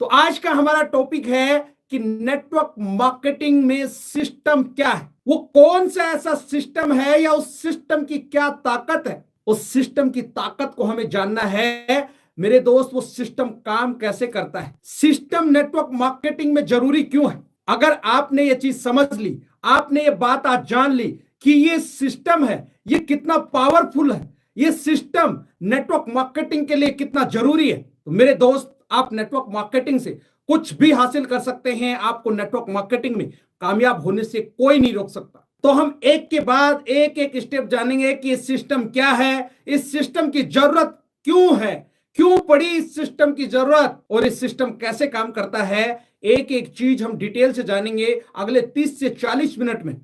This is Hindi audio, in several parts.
तो आज का हमारा टॉपिक है कि नेटवर्क मार्केटिंग में सिस्टम क्या है, वो कौन सा ऐसा सिस्टम है या उस सिस्टम की क्या ताकत है। उस सिस्टम की ताकत को हमें जानना है मेरे दोस्त। वो सिस्टम काम कैसे करता है, सिस्टम नेटवर्क मार्केटिंग में जरूरी क्यों है। अगर आपने ये चीज समझ ली, आपने ये बात आज जान ली कि ये सिस्टम है, ये कितना पावरफुल है, ये सिस्टम नेटवर्क मार्केटिंग के लिए कितना जरूरी है, तो मेरे दोस्त आप नेटवर्क मार्केटिंग से कुछ भी हासिल कर सकते हैं। आपको नेटवर्क मार्केटिंग में कामयाब होने से कोई नहीं रोक सकता। तो हम एक के बाद एक एक स्टेप जानेंगे कि इस सिस्टम क्या है, इस सिस्टम की जरूरत क्यों है, क्यों पड़ी इस सिस्टम की जरूरत, और इस सिस्टम कैसे काम करता है। एक एक चीज हम डिटेल से जानेंगे। अगले 30 से 40 मिनट में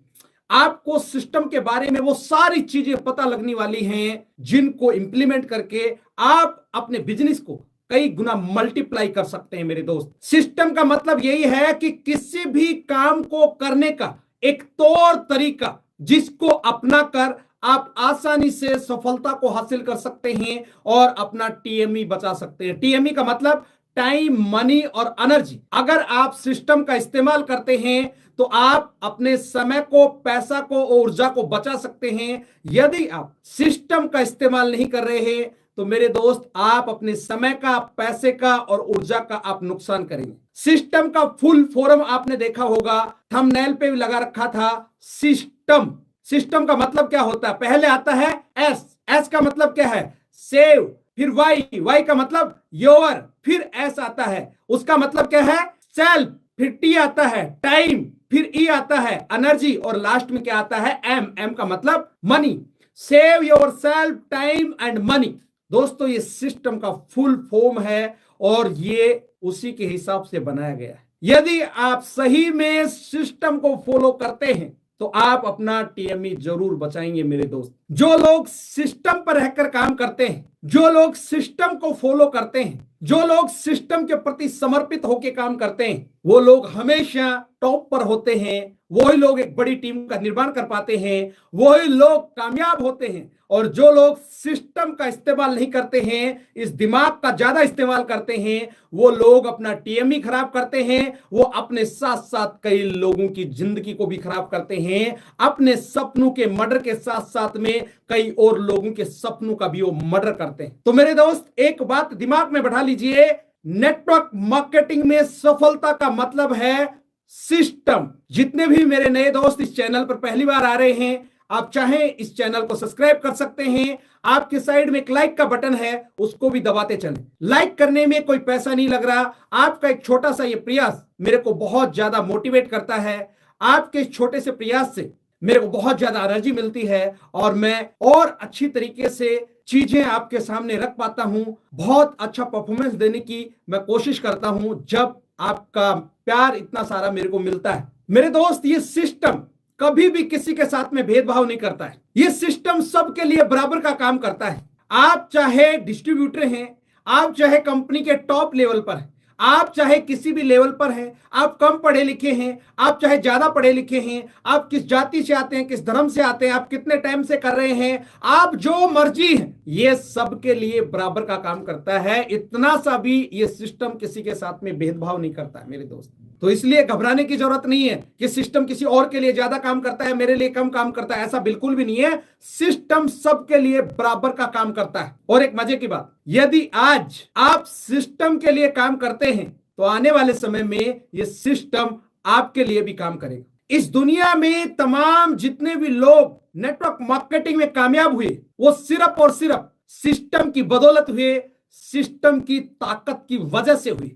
आपको सिस्टम के बारे में वो सारी चीजें पता लगने वाली हैं जिनको इंप्लीमेंट करके आप अपने बिजनेस को कई गुना मल्टीप्लाई कर सकते हैं। मेरे दोस्त, सिस्टम का मतलब यही है कि किसी भी काम को करने का एक तौर तरीका जिसको अपना कर आप आसानी से सफलता को हासिल कर सकते हैं और अपना टीएमई बचा सकते हैं। टीएमई का मतलब टाइम, मनी और एनर्जी। अगर आप सिस्टम का इस्तेमाल करते हैं तो आप अपने समय को, पैसा को और ऊर्जा को बचा सकते हैं। यदि आप सिस्टम का इस्तेमाल नहीं कर रहे हैं तो मेरे दोस्त आप अपने समय का, पैसे का और ऊर्जा का आप नुकसान करेंगे। सिस्टम का फुल फॉर्म आपने देखा होगा, थंबनेल पे भी लगा रखा था, सिस्टम। सिस्टम का मतलब क्या होता है, पहले आता है एस। एस का मतलब क्या है, सेव। फिर वाई, वाई का मतलब योर। फिर एस आता है, उसका मतलब क्या है, सेल्फ। फिर टी आता है, टाइम। फिर ई आता है, एनर्जी। और लास्ट में क्या आता है, एम। एम का मतलब money. Save your self, time and money. दोस्तों, ये सिस्टम का फुल फॉर्म है और ये उसी के हिसाब से बनाया गया है। यदि आप सही में सिस्टम को फॉलो करते हैं तो आप अपना टीएमई जरूर बचाएंगे। मेरे दोस्त, जो लोग सिस्टम पर रहकर काम करते हैं, जो लोग सिस्टम को फॉलो करते हैं, जो लोग सिस्टम के प्रति समर्पित होकर काम करते हैं, वो लोग हमेशा टॉप पर होते हैं। वही लोग एक बड़ी टीम का निर्माण कर पाते हैं, वही लोग कामयाब होते हैं। और जो लोग सिस्टम का इस्तेमाल नहीं करते हैं, इस दिमाग का ज्यादा इस्तेमाल करते हैं, वो लोग अपना टीएमई खराब करते हैं। वो अपने साथ साथ कई लोगों की जिंदगी को भी खराब करते हैं। अपने सपनों के मर्डर के साथ साथ में कई और लोगों के सपनों का भी वो मर्डर करते हैं। तो मेरे दोस्त, एक बात दिमाग में बैठा लीजिए, नेटवर्क मार्केटिंग में सफलता का मतलब है सिस्टम। जितने भी मेरे नए दोस्त इस चैनल पर पहली बार आ रहे हैं, आप चाहें इस चैनल को सब्सक्राइब कर सकते हैं। आपके साइड में एक लाइक का बटन है, उसको भी दबाते चलें। लाइक करने में कोई पैसा नहीं लग रहा। आपका एक छोटा सा ये प्रयास मेरे को बहुत ज्यादा मोटिवेट करता है। आपके छोटे से प्रयास से मेरे को बहुत ज्यादा एनर्जी मिलती है और मैं और अच्छी तरीके से चीजें आपके सामने रख पाता हूं। बहुत अच्छा परफॉर्मेंस देने की मैं कोशिश करता हूं जब आपका प्यार इतना सारा मेरे को मिलता है। मेरे दोस्त, ये सिस्टम कभी भी किसी के साथ में भेदभाव नहीं करता है। ये सिस्टम सबके लिए बराबर का काम करता है। आप चाहे डिस्ट्रीब्यूटर हैं, आप चाहे कंपनी के टॉप लेवल पर हैं, आप चाहे किसी भी लेवल पर हैं, आप कम पढ़े लिखे हैं, आप चाहे ज्यादा पढ़े लिखे हैं, आप किस जाति से आते हैं, किस धर्म से आते हैं, आप कितने टाइम से कर रहे हैं, आप जो मर्जी हैं, ये सबके लिए बराबर का काम करता है। इतना सा भी ये सिस्टम किसी के साथ में भेदभाव नहीं करता है मेरे दोस्त। तो इसलिए घबराने की जरूरत नहीं है कि सिस्टम किसी और के लिए ज्यादा काम करता है, मेरे लिए कम काम करता है। ऐसा बिल्कुल भी नहीं है। सिस्टम सबके लिए बराबर का काम करता है। और एक मजे की बात, यदि आज आप सिस्टम के लिए काम करते हैं तो आने वाले समय में ये सिस्टम आपके लिए भी काम करेगा। इस दुनिया में तमाम जितने भी लोग नेटवर्क मार्केटिंग में कामयाब हुए, वो सिर्फ और सिर्फ सिस्टम की बदौलत हुए, सिस्टम की ताकत की वजह से हुए।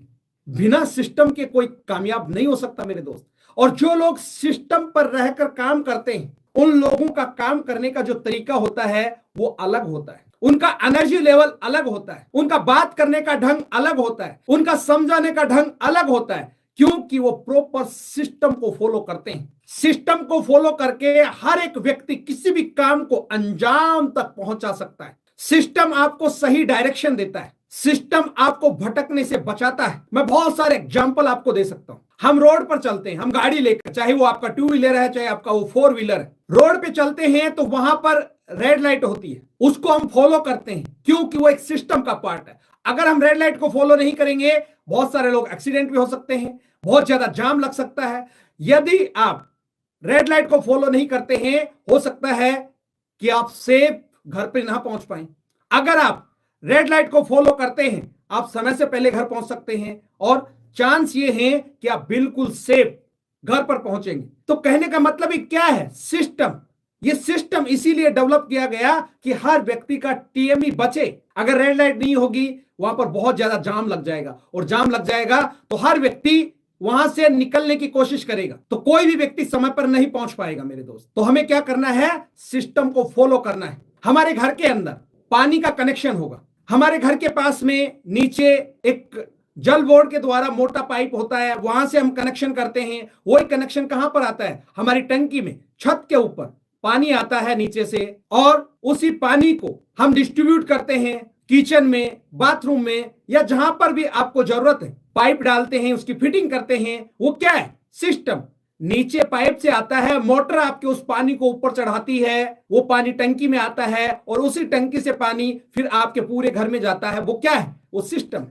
बिना सिस्टम के कोई कामयाब नहीं हो सकता मेरे दोस्त। और जो लोग सिस्टम पर रहकर काम करते हैं, उन लोगों का काम करने का जो तरीका होता है वो अलग होता है। उनका एनर्जी लेवल अलग होता है, उनका बात करने का ढंग अलग होता है, उनका समझाने का ढंग अलग होता है, क्योंकि वो प्रॉपर सिस्टम को फॉलो करते हैं। सिस्टम को फॉलो करके हर एक व्यक्ति किसी भी काम को अंजाम तक पहुंचा सकता है। सिस्टम आपको सही डायरेक्शन देता है, सिस्टम आपको भटकने से बचाता है। मैं बहुत सारे एग्जांपल आपको दे सकता हूं। हम रोड पर चलते हैं, हम गाड़ी लेकर, चाहे वो आपका 2 व्हीलर है, चाहे आपका वो 4 व्हीलर है, रोड पे चलते हैं तो वहां पर रेड लाइट होती है, उसको हम फॉलो करते हैं क्योंकि वो एक सिस्टम का पार्ट है। अगर हम रेड लाइट को फॉलो नहीं करेंगे, बहुत सारे लोग एक्सीडेंट भी हो सकते हैं, बहुत ज्यादा जाम लग सकता है। यदि आप रेड लाइट को फॉलो नहीं करते हैं, हो सकता है कि आप सेफ घर पे ना पहुंच पाए। अगर आप रेड लाइट को फॉलो करते हैं, आप समय से पहले घर पहुंच सकते हैं और चांस ये है कि आप बिल्कुल सेफ घर पर पहुंचेंगे। तो कहने का मतलब ही क्या है, सिस्टम। ये सिस्टम इसीलिए डेवलप किया गया कि हर व्यक्ति का टीएमई बचे। अगर रेड लाइट नहीं होगी, वहां पर बहुत ज्यादा जाम लग जाएगा, और जाम लग जाएगा तो हर व्यक्ति वहां से निकलने की कोशिश करेगा, तो कोई भी व्यक्ति समय पर नहीं पहुंच पाएगा मेरे दोस्त। तो हमें क्या करना है, सिस्टम को फॉलो करना है। हमारे घर के अंदर पानी का कनेक्शन होगा, हमारे घर के पास में नीचे एक जल बोर्ड के द्वारा मोटा पाइप होता है, वहां से हम कनेक्शन करते हैं। वही कनेक्शन कहां पर आता है, हमारी टंकी में, छत के ऊपर पानी आता है नीचे से, और उसी पानी को हम डिस्ट्रीब्यूट करते हैं किचन में, बाथरूम में, या जहां पर भी आपको जरूरत है। पाइप डालते हैं, उसकी फिटिंग करते हैं। वो क्या है, सिस्टम। नीचे पाइप से आता है, मोटर आपके उस पानी को ऊपर चढ़ाती है, वो पानी टंकी में आता है, और उसी टंकी से पानी फिर आपके पूरे घर में जाता है। वो क्या है, वो सिस्टम।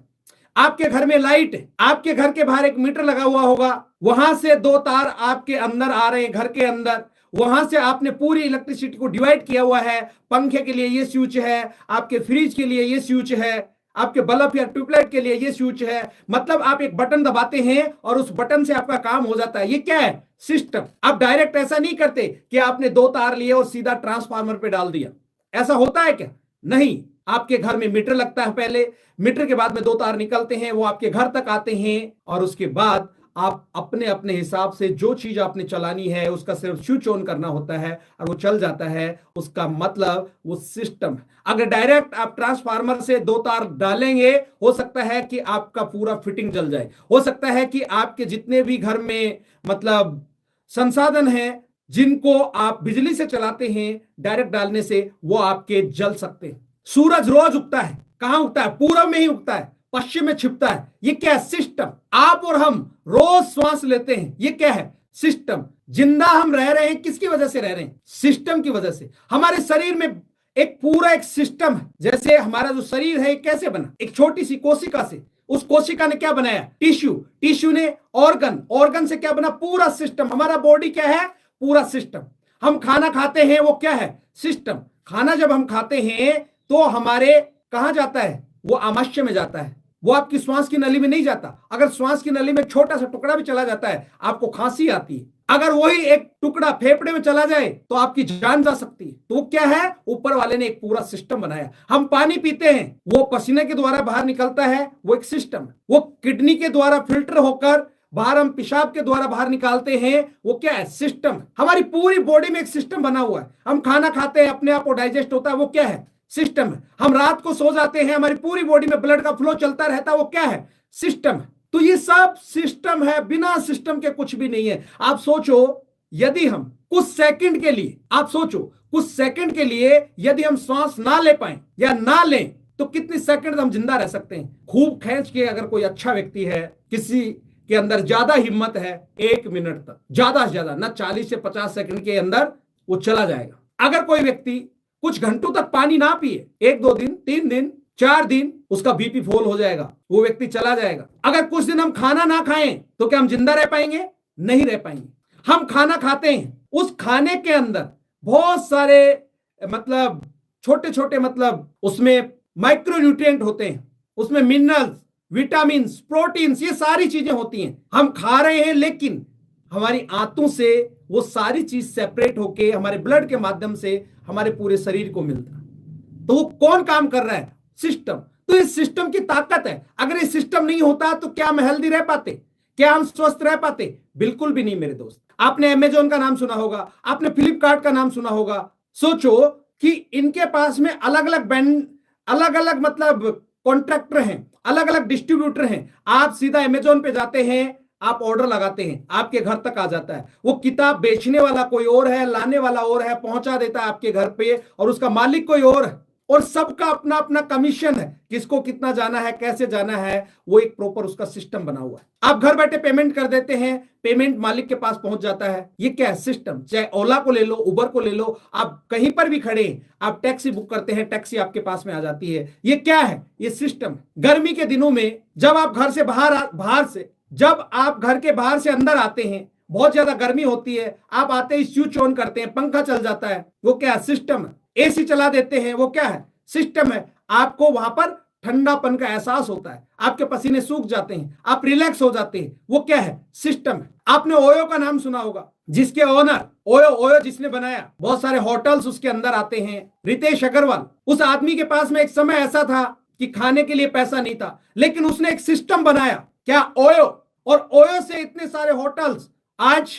आपके घर में लाइट है, आपके घर के बाहर एक मीटर लगा हुआ होगा, वहां से दो तार आपके अंदर आ रहे हैं घर के अंदर, वहां से आपने पूरी इलेक्ट्रिसिटी को डिवाइड किया हुआ है। पंखे के लिए ये स्विच है, आपके फ्रिज के लिए ये स्विच है, आपके बल्ब या ट्यूबलाइट के लिए ये स्विच है। मतलब आप एक बटन दबाते हैं और उस बटन से आपका काम हो जाता है। ये क्या है, सिस्टम। आप डायरेक्ट ऐसा नहीं करते कि आपने दो तार लिए और सीधा ट्रांसफार्मर पे डाल दिया। ऐसा होता है क्या, नहीं। आपके घर में मीटर लगता है, पहले मीटर के बाद में दो तार निकलते हैं, वो आपके घर तक आते हैं, और उसके बाद आप अपने अपने हिसाब से जो चीज आपने चलानी है उसका सिर्फ स्विच ऑन करना होता है और वो चल जाता है। उसका मतलब वो सिस्टम। अगर डायरेक्ट आप ट्रांसफार्मर से दो तार डालेंगे, हो सकता है कि आपका पूरा फिटिंग जल जाए। हो सकता है कि आपके जितने भी घर में मतलब संसाधन हैं जिनको आप बिजली से चलाते हैं, डायरेक्ट डालने से वो आपके जल सकते हैं। सूरज रोज उगता है, कहां उगता है, पूरब में ही उगता है, पश्चिम में छिपता है। ये क्या है, सिस्टम। आप और हम रोज श्वास लेते हैं, ये क्या है, सिस्टम। जिंदा हम रह रहे हैं, किसकी वजह से रह रहे हैं, सिस्टम की वजह से। हमारे शरीर में एक पूरा एक सिस्टम है। जैसे हमारा जो शरीर है कैसे बना, एक छोटी सी कोशिका से। उस कोशिका ने क्या बनाया, टिश्यू। टिश्यू ने ऑर्गन, ऑर्गन से क्या बना, पूरा सिस्टम। हमारा बॉडी क्या है, पूरा सिस्टम। हम खाना खाते हैं, वो क्या है, सिस्टम। खाना जब हम खाते हैं तो हमारे कहां जाता है, वो आमाशय में जाता है, वो आपकी श्वास की नली में नहीं जाता। अगर श्वास की नली में छोटा सा टुकड़ा भी चला जाता है, आपको खांसी आती है। अगर वही एक टुकड़ा फेफड़े में चला जाए तो आपकी जान जा सकती है। तो क्या है, ऊपर वाले ने एक पूरा सिस्टम बनाया। हम पानी पीते हैं, वो पसीने के द्वारा बाहर निकलता है, वो एक सिस्टम है। वो किडनी के द्वारा फिल्टर होकर बाहर हम पेशाब के द्वारा बाहर निकालते हैं, वो क्या है, सिस्टम। हमारी पूरी बॉडी में एक सिस्टम बना हुआ है। हम खाना खाते हैं, अपने आप को डाइजेस्ट होता है, वो क्या है, सिस्टम है। हम रात को सो जाते हैं, हमारी पूरी बॉडी में ब्लड का फ्लो चलता रहता है, वो क्या है, सिस्टम है। तो ये सब सिस्टम है, बिना सिस्टम के कुछ भी नहीं है। आप सोचो, यदि हम कुछ सेकंड के लिए, आप सोचो कुछ सेकंड के लिए यदि हम श्वास ना ले पाए या ना लें, तो कितनी सेकंड हम जिंदा रह सकते हैं। खूब खींच के अगर कोई अच्छा व्यक्ति है, किसी के अंदर ज्यादा हिम्मत है, 1 मिनट तक, ज्यादा से ज्यादा ना 40 से 50 सेकंड के अंदर वो चला जाएगा। अगर कोई व्यक्ति कुछ घंटों तक पानी ना पिए, 1-2 दिन, 3 दिन, 4 दिन, उसका बीपी फॉल हो जाएगा, वो व्यक्ति चला जाएगा। अगर कुछ दिन हम खाना ना खाएं तो क्या हम जिंदा रह पाएंगे, नहीं रह पाएंगे। हम खाना खाते हैं, उस खाने के अंदर बहुत सारे मतलब छोटे छोटे मतलब उसमें माइक्रो न्यूट्रिएंट होते हैं, उसमें मिनरल्स, विटामिन्स, प्रोटीन्स, ये सारी चीजें होती हैं। हम खा रहे हैं, लेकिन हमारी आंतों से वो सारी चीज सेपरेट होके हमारे ब्लड के माध्यम से हमारे पूरे शरीर को मिलता है। तो वो कौन काम कर रहा है, सिस्टम। तो इस सिस्टम की ताकत है। अगर ये सिस्टम नहीं होता तो क्या हम हेल्दी रह पाते, क्या हम स्वस्थ रह पाते, बिल्कुल भी नहीं मेरे दोस्त। आपने अमेजोन का नाम सुना होगा, आपने फ्लिपकार्ट का नाम सुना होगा। सोचो कि इनके पास में अलग अलग बैंड, अलग अलग मतलब कॉन्ट्रैक्टर हैं, अलग अलग डिस्ट्रीब्यूटर हैं। आप सीधा अमेजोन पे जाते हैं, आप ऑर्डर लगाते हैं, आपके घर तक आ जाता है। वो किताब बेचने वाला कोई और है, लाने वाला और है, पहुंचा देता है आपके घर पे, और उसका मालिक कोई और है। और सबका अपना अपना कमीशन है, किसको कितना जाना है, कैसे जाना है, वो एक प्रॉपर उसका सिस्टम बना हुआ है। आप घर बैठे पेमेंट कर देते हैं, पेमेंट मालिक के पास पहुंच जाता है। ये क्या है? सिस्टम। चाहे ओला को ले लो, उबर को ले लो, आप कहीं पर भी खड़े, आप टैक्सी बुक करते हैं, टैक्सी आपके पास में आ जाती है। ये क्या है? ये सिस्टम। गर्मी के दिनों में जब आप घर से जब आप घर के बाहर से अंदर आते हैं, बहुत ज्यादा गर्मी होती है, आप आते ही स्विच ऑन करते हैं, पंखा चल जाता है, वो क्या है? सिस्टम है। एसी चला देते हैं, वो क्या है? सिस्टम है। आपको वहां पर ठंडापन का एहसास होता है, आपके पसीने सूख जाते हैं, आप रिलैक्स हो जाते हैं, वो क्या है? सिस्टम है। आपने ओयो का नाम सुना होगा, जिसके ओनर ओयो जिसने बनाया, बहुत सारे होटल्स उसके अंदर आते हैं, रितेश अग्रवाल। उस आदमी के पास में एक समय ऐसा था कि खाने के लिए पैसा नहीं था, लेकिन उसने एक सिस्टम बनाया, क्या? ओयो। और ओयो से इतने सारे होटल्स आज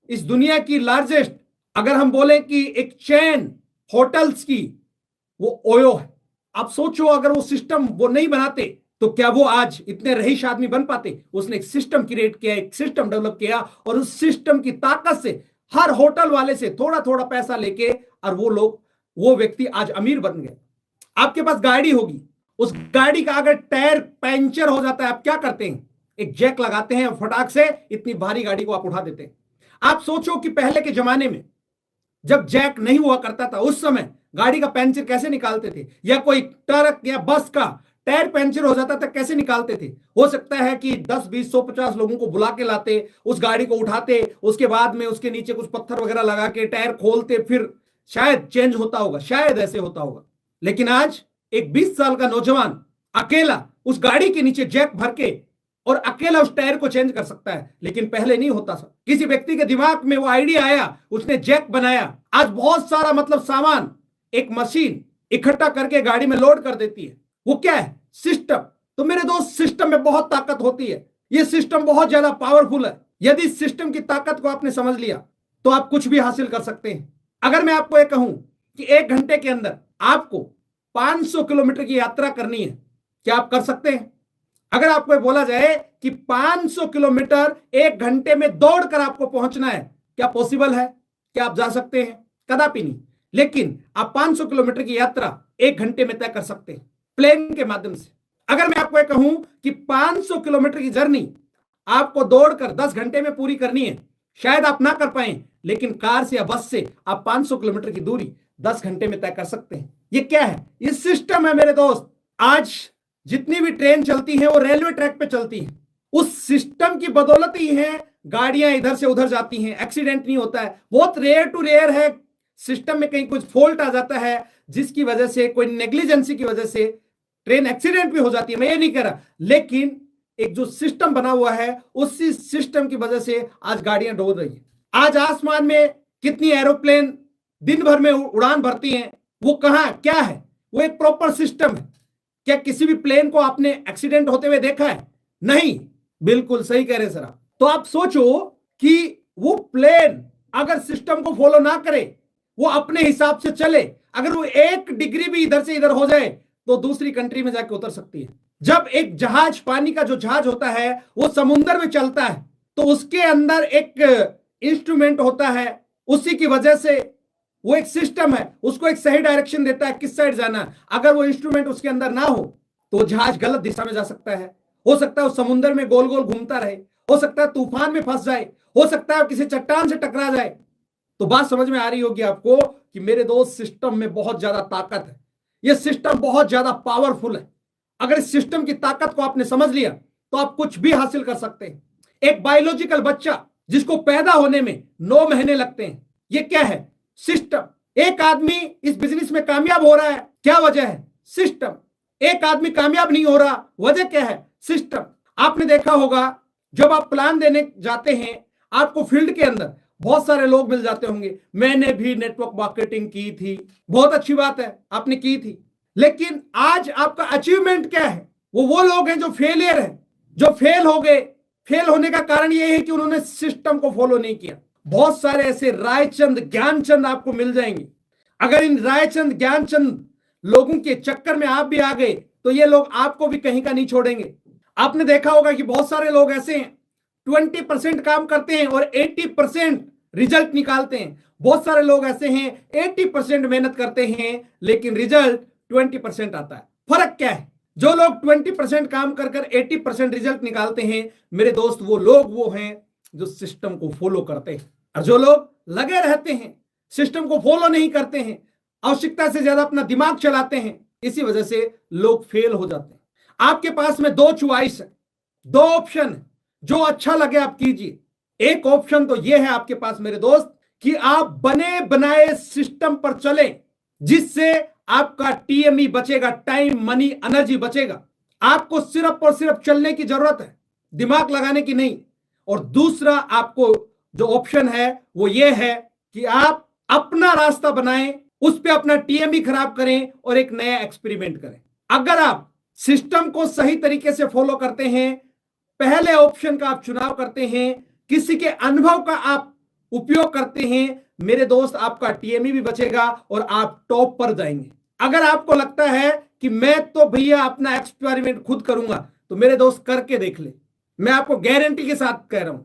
इस दुनिया की लार्जेस्ट, अगर हम बोले कि एक चेन होटल्स की, वो ओयो है। आप सोचो, अगर वो सिस्टम वो नहीं बनाते तो क्या वो आज इतने रईस आदमी बन पाते? उसने एक सिस्टम क्रिएट किया, एक सिस्टम डेवलप किया, और उस सिस्टम की ताकत से हर होटल वाले से थोड़ा थोड़ा पैसा लेके, और वो व्यक्ति आज अमीर बन गए। आपके पास गाड़ी होगी, उस गाड़ी का अगर टायर पंचर हो जाता है, आप क्या करते हैं? एक जैक लगाते हैं, फटाक से इतनी भारी गाड़ी को आप उठा देते हैं। आप सोचो कि पहले के जमाने में जब जैक नहीं हुआ करता था, उस समय गाड़ी का पंचर कैसे निकालते थे? या कोई ट्रक या बस का टायर पंचर हो जाता था, कैसे निकालते थे? हो सकता है कि 10, 20, 100, 50 लोगों को बुला के लाते, उस गाड़ी को उठाते, उसके बाद में उसके नीचे कुछ पत्थर वगैरह लगा के टायर खोलते, फिर शायद चेंज होता होगा, शायद ऐसे होता होगा। लेकिन आज एक 20 साल का नौजवान अकेला उस गाड़ी के नीचे जैक भर के और अकेला उस टायर को चेंज कर सकता है। लेकिन पहले नहीं होता था। किसी व्यक्ति के दिमाग में वो आइडिया आया, उसने जैक बनाया, आज बहुत सारा सामान एक मशीन इकट्ठा करके गाड़ी में लोड कर देती है। वो क्या है? सिस्टम। तो मेरे दोस्त, सिस्टम में बहुत ताकत होती है। ये सिस्टम बहुत ज्यादा पावरफुल है। यदि सिस्टम की ताकत को आपने समझ लिया तो आप कुछ भी हासिल कर सकते हैं। अगर मैं आपको ये कहूं कि 1 घंटे के अंदर आपको 500 किलोमीटर की यात्रा करनी है, क्या आप कर सकते हैं? अगर आपको बोला जाए कि 500 किलोमीटर 1 घंटे में दौड़कर आपको पहुंचना है, क्या पॉसिबल है? क्या आप जा सकते हैं? कदापि नहीं। लेकिन आप 500 किलोमीटर की यात्रा 1 घंटे में तय कर सकते हैं, प्लेन के माध्यम से। अगर मैं आपको कहूं कि 500 किलोमीटर की जर्नी आपको दौड़कर 10 घंटे में पूरी करनी है, शायद आप ना कर पाए, लेकिन कार से या बस से आप 500 किलोमीटर की दूरी 10 घंटे में तय कर सकते हैं। ये क्या है? ये सिस्टम है मेरे दोस्त। आज जितनी भी ट्रेन चलती है वो रेलवे ट्रैक पे चलती है। उस सिस्टम की बदौलत ही है गाड़ियां इधर से उधर जाती हैं, एक्सीडेंट नहीं होता है। बहुत रेयर टू रेयर है सिस्टम में कहीं कुछ फॉल्ट आ जाता है, जिसकी वजह से, कोई नेग्लिजेंसी की वजह से ट्रेन एक्सीडेंट भी हो जाती है। मैं ये नहीं कह रहा, लेकिन एक जो सिस्टम बना हुआ है, उसी सिस्टम की वजह से आज गाड़ियां दौड़ रही है। आज आसमान में कितनी एरोप्लेन दिन भर में उड़ान भरती हैं, वो कहां, क्या है? वो एक प्रॉपर सिस्टम है। क्या किसी भी प्लेन को आपने एक्सीडेंट होते हुए देखा है? नहीं। बिल्कुल सही कह रहे सर आप। तो आप सोचो कि वो प्लेन अगर सिस्टम को फॉलो ना करे, वो अपने हिसाब से चले, अगर वो 1 डिग्री भी इधर से इधर हो जाए तो दूसरी कंट्री में जाके उतर सकती है। जब एक जहाज, पानी का जो जहाज होता है, वो समुद्र में चलता है, तो उसके अंदर एक इंस्ट्रूमेंट होता है, उसी की वजह से वो एक सिस्टम है, उसको एक सही डायरेक्शन देता है किस साइड जाना। अगर वो इंस्ट्रूमेंट उसके अंदर ना हो तो जहाज गलत दिशा में जा सकता है। हो सकता है वो समुद्र में गोल गोल घूमता रहे, हो सकता है तूफान में फंस जाए, हो सकता है किसी चट्टान से टकरा जाए। तो बात समझ में आ रही होगी आपको कि मेरे दोस्त, सिस्टम में बहुत ज्यादा ताकत है। यह सिस्टम बहुत ज्यादा पावरफुल है। अगर इस सिस्टम की ताकत को आपने समझ लिया तो आप कुछ भी हासिल कर सकते हैं। एक बायोलॉजिकल बच्चा जिसको पैदा होने में 9 महीने लगते हैं, यह क्या है? सिस्टम। एक आदमी इस बिजनेस में कामयाब हो रहा है, क्या वजह है? सिस्टम। एक आदमी कामयाब नहीं हो रहा, वजह क्या है? सिस्टम। आपने देखा होगा, जब आप प्लान देने जाते हैं, आपको फील्ड के अंदर बहुत सारे लोग मिल जाते होंगे। मैंने भी नेटवर्क मार्केटिंग की थी, बहुत अच्छी बात है, आपने की थी। लेकिन आज आपका अचीवमेंट क्या है? वो लोग हैं जो फेलियर है, जो फेल हो गए। फेल होने का कारण यह है कि उन्होंने सिस्टम को फॉलो नहीं किया। बहुत सारे ऐसे रायचंद, ज्ञानचंद आपको मिल जाएंगे। अगर इन रायचंद, ज्ञानचंद लोगों के चक्कर में आप भी आ गए तो ये लोग आपको भी कहीं का नहीं छोड़ेंगे। आपने देखा होगा कि बहुत सारे लोग ऐसे हैं, 20% काम करते हैं और 80% रिजल्ट निकालते हैं। बहुत सारे लोग ऐसे हैं, 80% मेहनत करते हैं लेकिन रिजल्ट 20% आता है। फर्क क्या है? जो लोग 20% काम कर कर 80% रिजल्ट निकालते हैं मेरे दोस्त, वो लोग हैं जो सिस्टम को फॉलो करते हैं। और जो लोग लगे रहते हैं, सिस्टम को फॉलो नहीं करते हैं, आवश्यकता से ज्यादा अपना दिमाग चलाते हैं, इसी वजह से लोग फेल हो जाते हैं। आपके पास में दो चॉइस है, दो ऑप्शन है, जो अच्छा लगे आप कीजिए। एक ऑप्शन तो यह है आपके पास मेरे दोस्त कि आप बने बनाए सिस्टम पर चले, जिससे आपका टीएमई बचेगा, टाइम, मनी, एनर्जी बचेगा। आपको सिर्फ और सिर्फ चलने की जरूरत है, दिमाग लगाने की नहीं। और दूसरा आपको जो ऑप्शन है वो ये है कि आप अपना रास्ता बनाएं, उस पर अपना टीएमई खराब करें और एक नया एक्सपेरिमेंट करें। अगर आप सिस्टम को सही तरीके से फॉलो करते हैं, पहले ऑप्शन का आप चुनाव करते हैं, किसी के अनुभव का आप उपयोग करते हैं, मेरे दोस्त आपका टीएमई भी बचेगा और आप टॉप पर जाएंगे। अगर आपको लगता है कि मैं तो भैया अपना एक्सपेरिमेंट खुद करूंगा, तो मेरे दोस्त करके देख ले। मैं आपको गारंटी के साथ कह रहा हूं,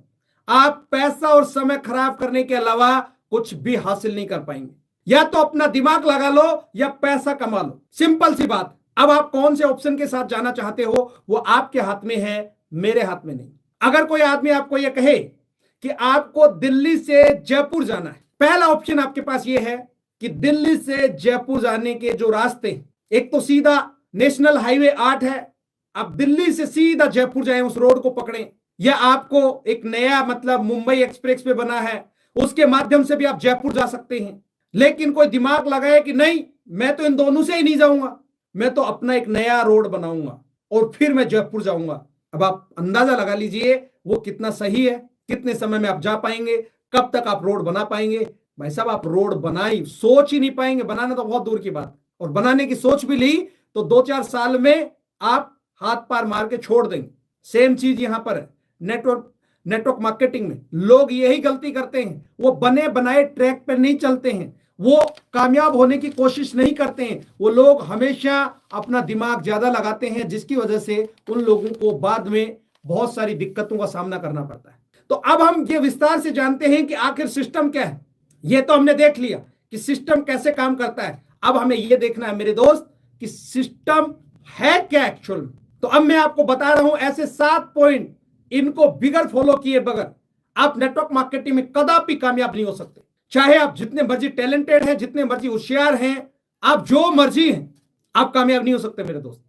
आप पैसा और समय खराब करने के अलावा कुछ भी हासिल नहीं कर पाएंगे। या तो अपना दिमाग लगा लो या पैसा कमा लो, सिंपल सी बात। अब आप कौन से ऑप्शन के साथ जाना चाहते हो वो आपके हाथ में है, मेरे हाथ में नहीं। अगर कोई आदमी आपको यह कहे कि आपको दिल्ली से जयपुर जाना है, पहला ऑप्शन आपके पास यह है कि दिल्ली से जयपुर जाने के जो रास्ते, एक तो सीधा नेशनल हाईवे 8 है, आप दिल्ली से सीधा जयपुर जाएं, उस रोड को पकड़ें, या आपको एक नया मतलब मुंबई एक्सप्रेस पे बना है, उसके माध्यम से भी आप जयपुर जा सकते हैं। लेकिन कोई दिमाग लगाए कि नहीं, मैं तो इन दोनों से ही नहीं जाऊंगा, मैं तो अपना एक नया रोड बनाऊंगा और फिर मैं जयपुर जाऊंगा। अब आप अंदाजा लगा लीजिए वो कितना सही है, कितने समय में आप जा पाएंगे, कब तक आप रोड बना पाएंगे। भाई साहब, आप रोड बनाई सोच ही नहीं पाएंगे, बनाना तो बहुत दूर की बात, और बनाने की सोच भी ली तो 2-4 साल में आप हाथ पार मार के छोड़ देंगे। सेम चीज यहां पर है। नेटवर्क मार्केटिंग में लोग यही गलती करते हैं, वो बने बनाए ट्रैक पर नहीं चलते हैं, वो कामयाब होने की कोशिश नहीं करते हैं। वो लोग हमेशा अपना दिमाग ज्यादा लगाते हैं, जिसकी वजह से उन लोगों को बाद में बहुत सारी दिक्कतों का सामना करना पड़ता है। तो अब हम ये विस्तार से जानते हैं कि आखिर सिस्टम क्या है। ये तो हमने देख लिया कि सिस्टम कैसे काम करता है। अब हमें यह देखना है मेरे दोस्त कि सिस्टम है क्या एक्चुअल में। तो अब मैं आपको बता रहा हूं ऐसे 7 पॉइंट, इनको बिगड़ फॉलो किए बगैर आप नेटवर्क मार्केटिंग में कदापि कामयाब नहीं हो सकते। चाहे आप जितने मर्जी टैलेंटेड हैं, जितने मर्जी होशियार हैं, आप जो मर्जी हैं, आप कामयाब नहीं हो सकते मेरे दोस्त।